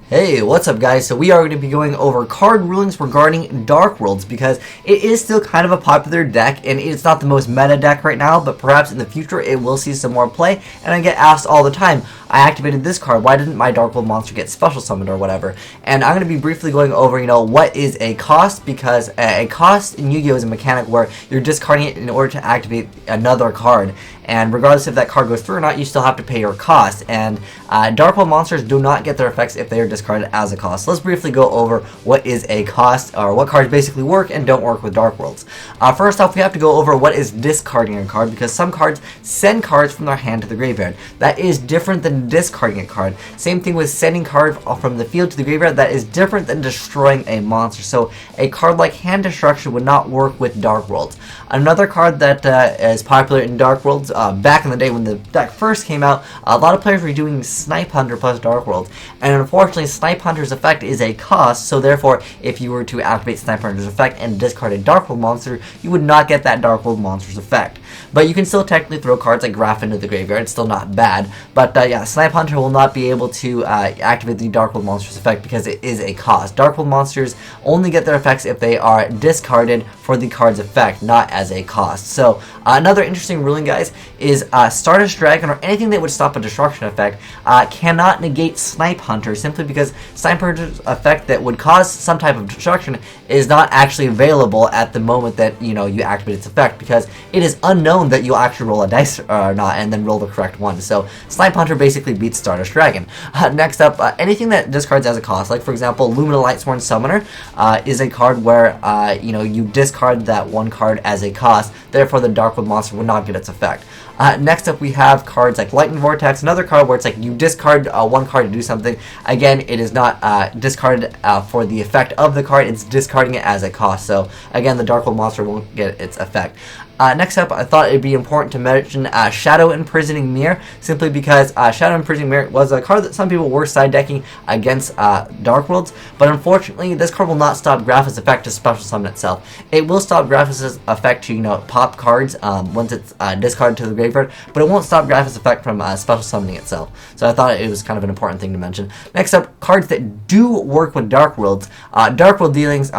Hey, what's up guys? So we are going to be going over card rulings regarding Dark Worlds because it is still kind of a popular deck and it's not the most meta deck right now, but perhaps in the future it will see some more play. And I get asked all the time, I activated this card, why didn't my Dark World monster get special summoned or whatever? And I'm going to be briefly going over, what is a cost, because a cost in Yu-Gi-Oh! Is a mechanic where you're discarding it in order to activate another card. And regardless if that card goes through or not, you still have to pay your cost. And Dark World monsters do not get their effects if they are discarded as a cost. So let's briefly go over what is a cost, or what cards basically work and don't work with Dark Worlds. First off, we have to go over what is discarding a card, because some cards send cards from their hand to the graveyard. That is different than discarding a card. Same thing with sending cards from the field to the graveyard. That is different than destroying a monster. So a card like Hand Destruction would not work with Dark Worlds. Another card that is popular in Dark Worlds, back in the day when the deck first came out, a lot of players were doing Snipe Hunter plus Dark World, and unfortunately Snipe Hunter's effect is a cost, so therefore if you were to activate Snipe Hunter's effect and discard a Dark World monster, you would not get that Dark World monster's effect. But you can still technically throw cards like Graph into the graveyard, it's still not bad, but yeah, Snipe Hunter will not be able to activate the Dark World monster's effect because it is a cost. Dark World monsters only get their effects if they are discarded for the card's effect, not as a cost. So another interesting ruling, guys, is Stardust Dragon or anything that would stop a destruction effect cannot negate Snipe Hunter, simply because Snipe Hunter's effect that would cause some type of destruction is not actually available at the moment that you activate its effect, because it is unknown that you'll actually roll a dice or not and then roll the correct one. So Snipe Hunter basically beats Stardust Dragon. Next up, anything that discards as a cost, like for example Lumina Lightsworn Summoner is a card where you discard that one card as a cost, therefore the Dark World monster would not get its effect. Next up we have cards like Lightning Vortex, another card where it's like you discard one card to do something. Again, it is not discarded for the effect of the card, it's discarding it as a cost. So again, the Dark World monster won't get its effect. Next up, I thought it'd be important to mention Shadow Imprisoning Mirror, simply because Shadow Imprisoning Mirror was a card that some people were side decking against Dark Worlds, but unfortunately this card will not stop Graph's effect to special summon itself. It will stop Graph's effect to pop cards once it's discarded to the graveyard, but it won't stop Graph's effect from special summoning itself. So I thought it was kind of an important thing to mention. Next up, cards that do work with Dark Worlds. Dark World dealings,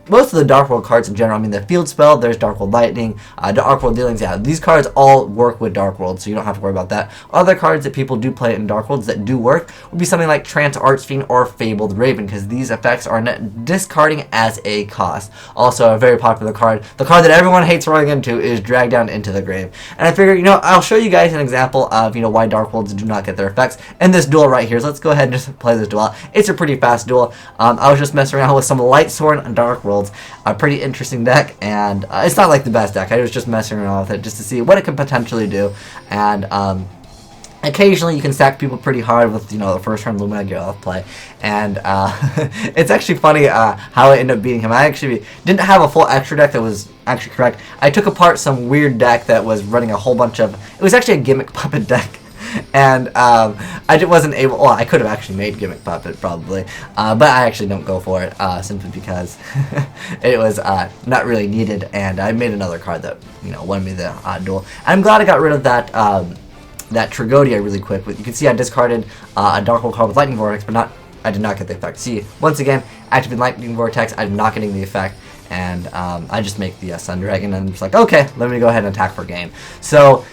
most of the Dark World cards in general, the field spell, there's Dark World Lightning, Dark World Dealings, yeah, these cards all work with Dark World, so you don't have to worry about that. Other cards that people do play in Dark Worlds that do work would be something like Trance Archfiend or Fabled Raven, because these effects are discarding as a cost. Also, a very popular card, the card that everyone hates rolling into, is Drag Down into the Grave. And I figure, I'll show you guys an example of, why Dark Worlds do not get their effects in this duel right here. So let's go ahead and just play this duel. It's a pretty fast duel. I was just messing around with some Lightsworn and Dark Worlds. A pretty interesting deck, and it's not like the best deck. I was just messing around with it just to see what it could potentially do. And occasionally you can stack people pretty hard with the first turn Lumina get off play, and it's actually funny how I ended up beating him. I actually didn't have a full extra deck that was actually correct. I took apart some weird deck that was running a whole bunch of, it was actually a Gimmick Puppet deck. And I just wasn't able, well, I could have actually made Gimmick Puppet probably, but I actually don't go for it simply because it was not really needed, and I made another card that won me the duel. And I'm glad I got rid of that that Tragodia really quick. You can see I discarded a Dark World card with Lightning Vortex, but I did not get the effect. See, once again, activate Lightning Vortex, I'm not getting the effect, and I just make the Sun Dragon, and I'm just like, okay, let me go ahead and attack for game. So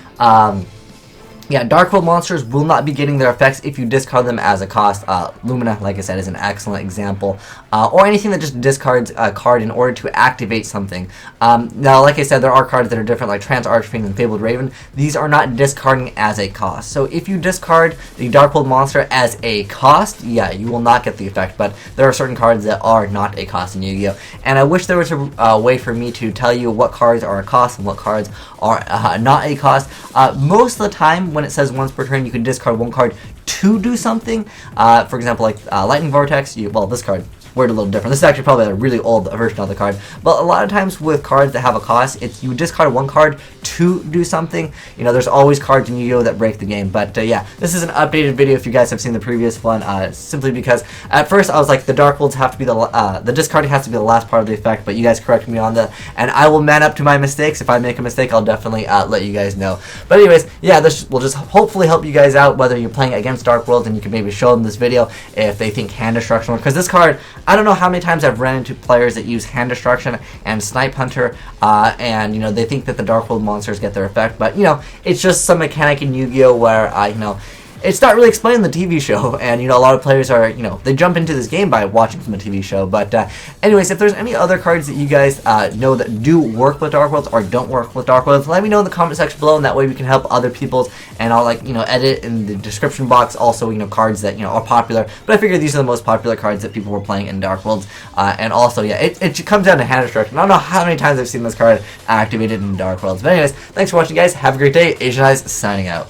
yeah, Dark World monsters will not be getting their effects if you discard them as a cost. Lumina, like I said, is an excellent example. Or anything that just discards a card in order to activate something. Now, like I said, there are cards that are different, like Trance Archfiend and Fabled Raven. These are not discarding as a cost. So if you discard the Dark World monster as a cost, yeah, you will not get the effect. But there are certain cards that are not a cost in Yu-Gi-Oh! And I wish there was a way for me to tell you what cards are a cost and what cards are not a cost. Most of the time, when it says once per turn, you can discard one card to do something. For example, like Lightning Vortex, well, this card worded a little different. This is actually probably a really old version of the card. But a lot of times with cards that have a cost, it's you discard one card to do something. You know, there's always cards in Yu-Gi-Oh! That break the game. But yeah, this is an updated video if you guys have seen the previous one, simply because at first I was like, the Dark Worlds have to be the discarding has to be the last part of the effect, but you guys corrected me on that, and I will man up to my mistakes. If I make a mistake, I'll definitely let you guys know. But anyways, yeah, this will just hopefully help you guys out, whether you're playing against Dark Worlds, and you can maybe show them this video if they think hand destruction works. Because this card, I don't know how many times I've ran into players that use hand destruction and Snipe Hunter, and you know, they think that the Dark World monsters get their effect, but you know, it's just some mechanic in Yu-Gi-Oh! Where you know, it's not really explained in the TV show, and you know, a lot of players are, you know, they jump into this game by watching from the TV show. But anyways, if there's any other cards that you guys know that do work with Dark Worlds or don't work with Dark Worlds, let me know in the comment section below, and that way we can help other people's, and I'll, like, you know, edit in the description box also, you know, cards that, you know, are popular. But I figure these are the most popular cards that people were playing in Dark Worlds, and also, yeah, it comes down to hand destruction. I don't know how many times I've seen this card activated in Dark Worlds. But anyways, thanks for watching, guys. Have a great day. Asian Eyes signing out.